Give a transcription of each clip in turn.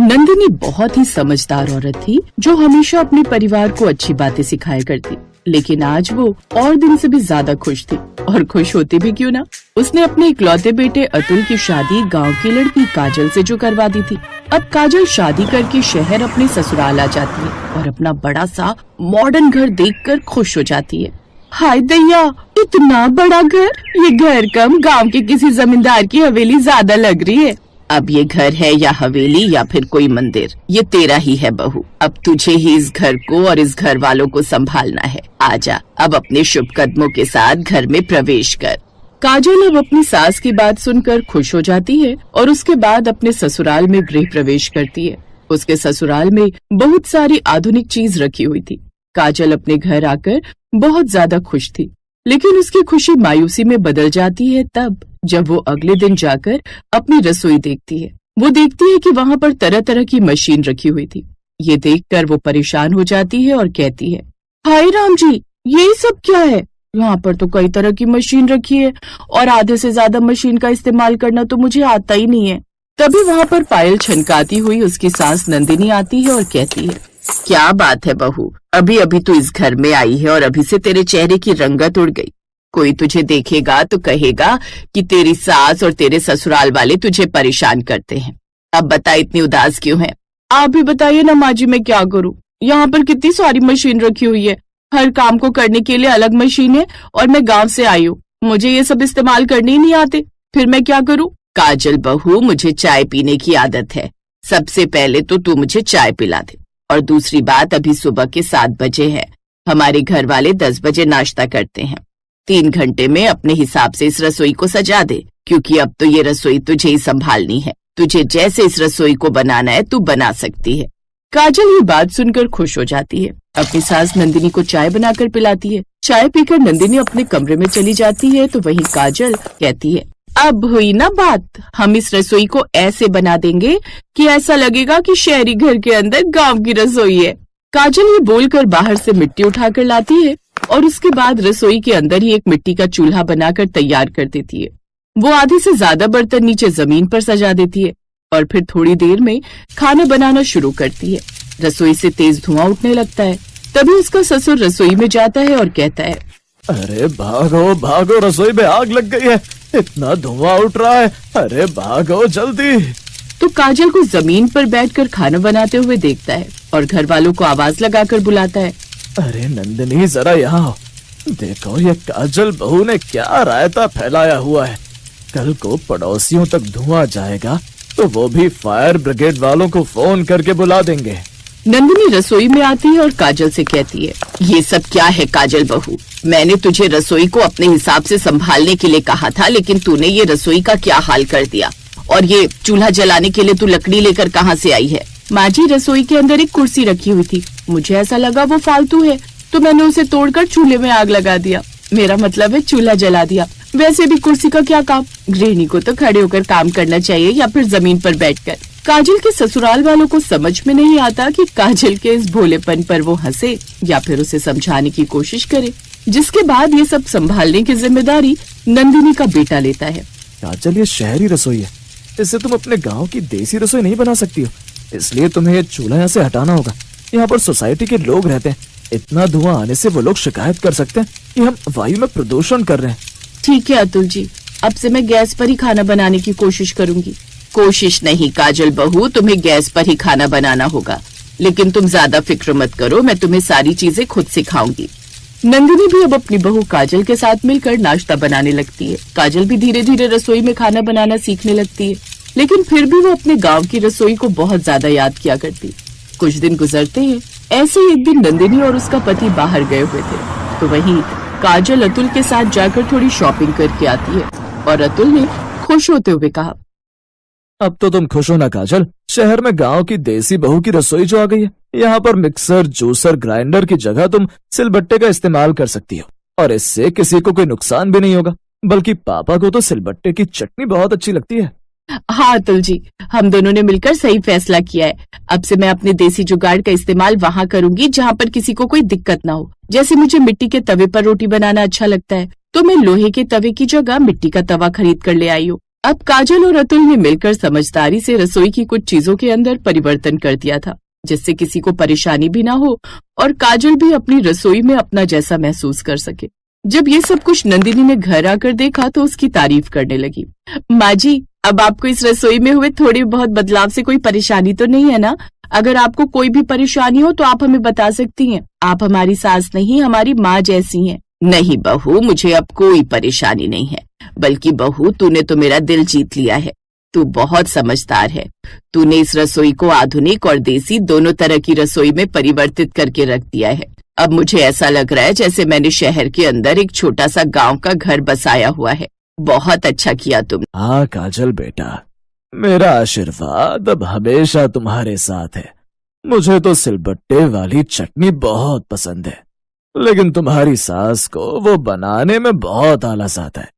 नंदिनी बहुत ही समझदार औरत थी जो हमेशा अपने परिवार को अच्छी बातें सिखाया करती। लेकिन आज वो और दिन से भी ज्यादा खुश थी, और खुश होती भी क्यों ना। उसने अपने इकलौते बेटे अतुल की शादी गांव की लड़की काजल से जो करवा दी थी। अब काजल शादी करके शहर अपने ससुराल आ जाती है और अपना बड़ा सा मॉडर्न घर देखकर खुश हो जाती है। हाय दैया, इतना बड़ा घर! ये घर कम गांव के किसी जमींदार की हवेली ज्यादा लग रही है। अब ये घर है या हवेली या फिर कोई मंदिर, ये तेरा ही है बहू। अब तुझे ही इस घर को और इस घर वालों को संभालना है। आजा, अब अपने शुभ कदमों के साथ घर में प्रवेश कर। काजल अब अपनी सास की बात सुनकर खुश हो जाती है और उसके बाद अपने ससुराल में गृह प्रवेश करती है। उसके ससुराल में बहुत सारी आधुनिक चीज रखी हुई थी। काजल अपने घर आकर बहुत ज्यादा खुश थी, लेकिन उसकी खुशी मायूसी में बदल जाती है तब जब वो अगले दिन जाकर अपनी रसोई देखती है। वो देखती है कि वहाँ पर तरह तरह की मशीन रखी हुई थी। ये देखकर वो परेशान हो जाती है और कहती है, हाय राम जी, ये सब क्या है? यहाँ पर तो कई तरह की मशीन रखी है और आधे से ज्यादा मशीन का इस्तेमाल करना तो मुझे आता ही नहीं है। तभी वहाँ पर पायल छनकाती हुई उसकी सास नंदिनी आती है और कहती है, क्या बात है बहू, अभी अभी तू इस घर में आई है और अभी से तेरे चेहरे की रंगत उड़ गई। कोई तुझे देखेगा तो कहेगा कि तेरी सास और तेरे ससुराल वाले तुझे परेशान करते हैं। अब बता, इतनी उदास क्यों है? आप ही बताइए ना माँ जी, मैं क्या करूँ? यहाँ पर कितनी सारी मशीन रखी हुई है, हर काम को करने के लिए अलग मशीन है और मैं गांव से आई हूँ, मुझे ये सब इस्तेमाल करने ही नहीं आते, फिर मैं क्या करूँ? काजल बहू, मुझे चाय पीने की आदत है। सबसे पहले तो तू मुझे चाय पिला दे, और दूसरी बात, अभी सुबह के 7 बजे है। हमारे घर वाले 10 बजे नाश्ता करते हैं। 3 घंटे में अपने हिसाब से इस रसोई को सजा दे, क्योंकि अब तो ये रसोई तुझे ही संभालनी है। तुझे जैसे इस रसोई को बनाना है तू बना सकती है। काजल ये बात सुनकर खुश हो जाती है। अपनी सास नंदिनी को चाय बनाकर पिलाती है। चाय पीकर नंदिनी अपने कमरे में चली जाती है तो वहीं काजल कहती है, अब हुई ना बात, हम इस रसोई को ऐसे बना देंगे कि ऐसा लगेगा कि शहरी घर के अंदर गांव की रसोई है। काजल ये बोलकर बाहर से मिट्टी उठाकर लाती है और उसके बाद रसोई के अंदर ही एक मिट्टी का चूल्हा बनाकर तैयार कर देती है। वो आधे से ज्यादा बर्तन नीचे जमीन पर सजा देती है और फिर थोड़ी देर में खाना बनाना शुरू करती है। रसोई से तेज धुआं उठने लगता है। तभी उसका ससुर रसोई में जाता है और कहता है, अरे भागो भागो, रसोई में आग लग गई है, इतना धुआं उठ रहा है, अरे भागो जल्दी। तो काजल को जमीन पर बैठकर खाना बनाते हुए देखता है और घर वालों को आवाज लगाकर बुलाता है, अरे नंदिनी, जरा यहाँ आओ। देखो ये काजल बहू ने क्या रायता फैलाया हुआ है। कल को पड़ोसियों तक धुआं जाएगा तो वो भी फायर ब्रिगेड वालों को फोन करके बुला देंगे। नंदिनी रसोई में आती है और काजल से कहती है, ये सब क्या है काजल बहू? मैंने तुझे रसोई को अपने हिसाब से संभालने के लिए कहा था, लेकिन तूने ये रसोई का क्या हाल कर दिया। और ये चूल्हा जलाने के लिए तू लकड़ी लेकर कहाँ से आई है? माँ जी, रसोई के अंदर एक कुर्सी रखी हुई थी, मुझे ऐसा लगा वो फालतू है तो मैंने उसे तोड़कर चूल्हे में आग लगा दिया। मेरा मतलब है चूल्हा जला दिया। वैसे भी कुर्सी का क्या काम, गृहिणी को तो खड़े होकर काम करना चाहिए या फिर जमीन पर बैठकर। काजल के ससुराल वालों को समझ में नहीं आता कि काजल के इस भोलेपन पर वो हंसे या फिर उसे समझाने की कोशिश करे, जिसके बाद ये सब संभालने की जिम्मेदारी नंदिनी का बेटा लेता है। काजल, ये शहरी रसोई है, इससे तुम अपने गांव की देसी रसोई नहीं बना सकती हो, इसलिए तुम्हें ये चूल्हा यहाँ से हटाना होगा। यहाँ पर सोसाइटी के लोग रहते हैं, इतना धुआं आने से वो लोग शिकायत कर सकते हैं कि हम वायु में प्रदूषण कर रहे हैं। ठीक है अतुल जी, अब से मैं गैस पर ही खाना बनाने की कोशिश करूंगी। कोशिश नहीं काजल बहू, तुम्हें गैस पर ही खाना बनाना होगा, लेकिन तुम ज्यादा फिक्र मत करो, मैं तुम्हें सारी चीजें खुद सिखाऊंगी। नंदिनी भी अब अपनी बहू काजल के साथ मिलकर नाश्ता बनाने लगती है। काजल भी धीरे धीरे रसोई में खाना बनाना सीखने लगती है, लेकिन फिर भी वो अपने गांव की रसोई को बहुत ज्यादा याद किया करती। कुछ दिन गुजरते हैं। ऐसे ही एक दिन नंदिनी और उसका पति बाहर गए हुए थे, तो वहीं काजल अतुल के साथ जाकर थोड़ी शॉपिंग करके आती है और अतुल ने खुश होते हुए कहा, अब तो तुम खुश हो ना काजल, शहर में गांव की देसी बहू की रसोई जो आ गई है। यहाँ पर मिक्सर, जूसर, ग्राइंडर की जगह तुम सिलबट्टे का इस्तेमाल कर सकती हो और इससे किसी को कोई नुकसान भी नहीं होगा। बल्कि पापा को तो सिलबट्टे की चटनी बहुत अच्छी लगती है। हाँ अतुल जी, हम दोनों ने मिलकर सही फैसला किया है। अब से मैं अपने देसी जुगाड़ का इस्तेमाल वहाँ करूंगी जहाँ पर किसी को कोई दिक्कत ना हो। जैसे मुझे मिट्टी के तवे पर रोटी बनाना अच्छा लगता है, तो मैं लोहे के तवे की जगह मिट्टी का तवा खरीद कर ले आई हूँ। अब काजल और अतुल ने मिलकर समझदारी से रसोई की कुछ चीजों के अंदर परिवर्तन कर दिया था, जिससे किसी को परेशानी भी ना हो और काजल भी अपनी रसोई में अपना जैसा महसूस कर सके। जब ये सब कुछ नंदिनी ने घर आकर देखा तो उसकी तारीफ करने लगी। माँ जी, अब आपको इस रसोई में हुए थोड़े बहुत बदलाव से कोई परेशानी तो नहीं है ना? अगर आपको कोई भी परेशानी हो तो आप हमें बता सकती हैं। आप हमारी सास नहीं, हमारी माँ जैसी हैं। नहीं बहू, मुझे अब कोई परेशानी नहीं है। बल्कि बहू, तूने तो मेरा दिल जीत लिया है। तू बहुत समझदार है। तूने इस रसोई को आधुनिक और देसी दोनों तरह की रसोई में परिवर्तित करके रख दिया है। अब मुझे ऐसा लग रहा है जैसे मैंने शहर के अंदर एक छोटा सा गांव का घर बसाया हुआ है। बहुत अच्छा किया तुम। हाँ काजल बेटा, मेरा आशीर्वाद अब हमेशा तुम्हारे साथ है। मुझे तो सिलबट्टे वाली चटनी बहुत पसंद है, लेकिन तुम्हारी सास को वो बनाने में बहुत आलस आता है।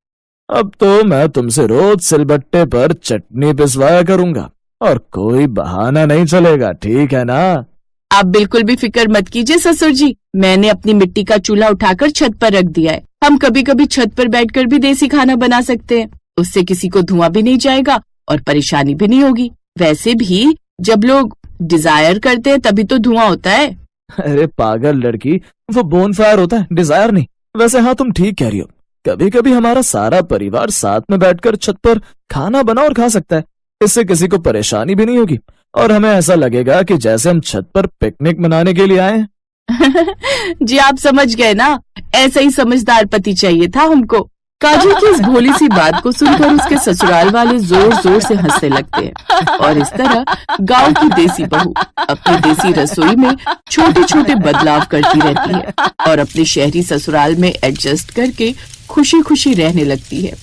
अब तो मैं तुमसे रोज सिलबट्टे पर चटनी पिसवाया करूंगा और कोई बहाना नहीं चलेगा, ठीक है ना? आप बिल्कुल भी फिक्र मत कीजिए ससुर जी। मैंने अपनी मिट्टी का चूल्हा उठाकर छत पर रख दिया है। हम कभी कभी छत पर बैठकर भी देसी खाना बना सकते हैं। उससे किसी को धुआं भी नहीं जाएगा और परेशानी भी नहीं होगी। वैसे भी जब लोग डिजायर करते हैं तभी तो धुआं होता है। अरे पागल लड़की, वो बोनफायर होता है, डिजायर नहीं। वैसे हाँ, तुम ठीक कह रही हो। कभी कभी हमारा सारा परिवार साथ में बैठकर छत पर खाना बना और खा सकता है। इससे किसी को परेशानी भी नहीं होगी और हमें ऐसा लगेगा कि जैसे हम छत पर पिकनिक मनाने के लिए आए हैं। जी आप समझ गए ना, ऐसा ही समझदार पति चाहिए था हमको। काजल की इस भोली सी बात को सुनकर उसके ससुराल वाले जोर जोर से हंसने लगते हैं और इस तरह गांव की देसी बहू अपनी देसी रसोई में छोटे छोटे बदलाव करती रहती है और अपने शहरी ससुराल में एडजस्ट करके खुशी खुशी रहने लगती है।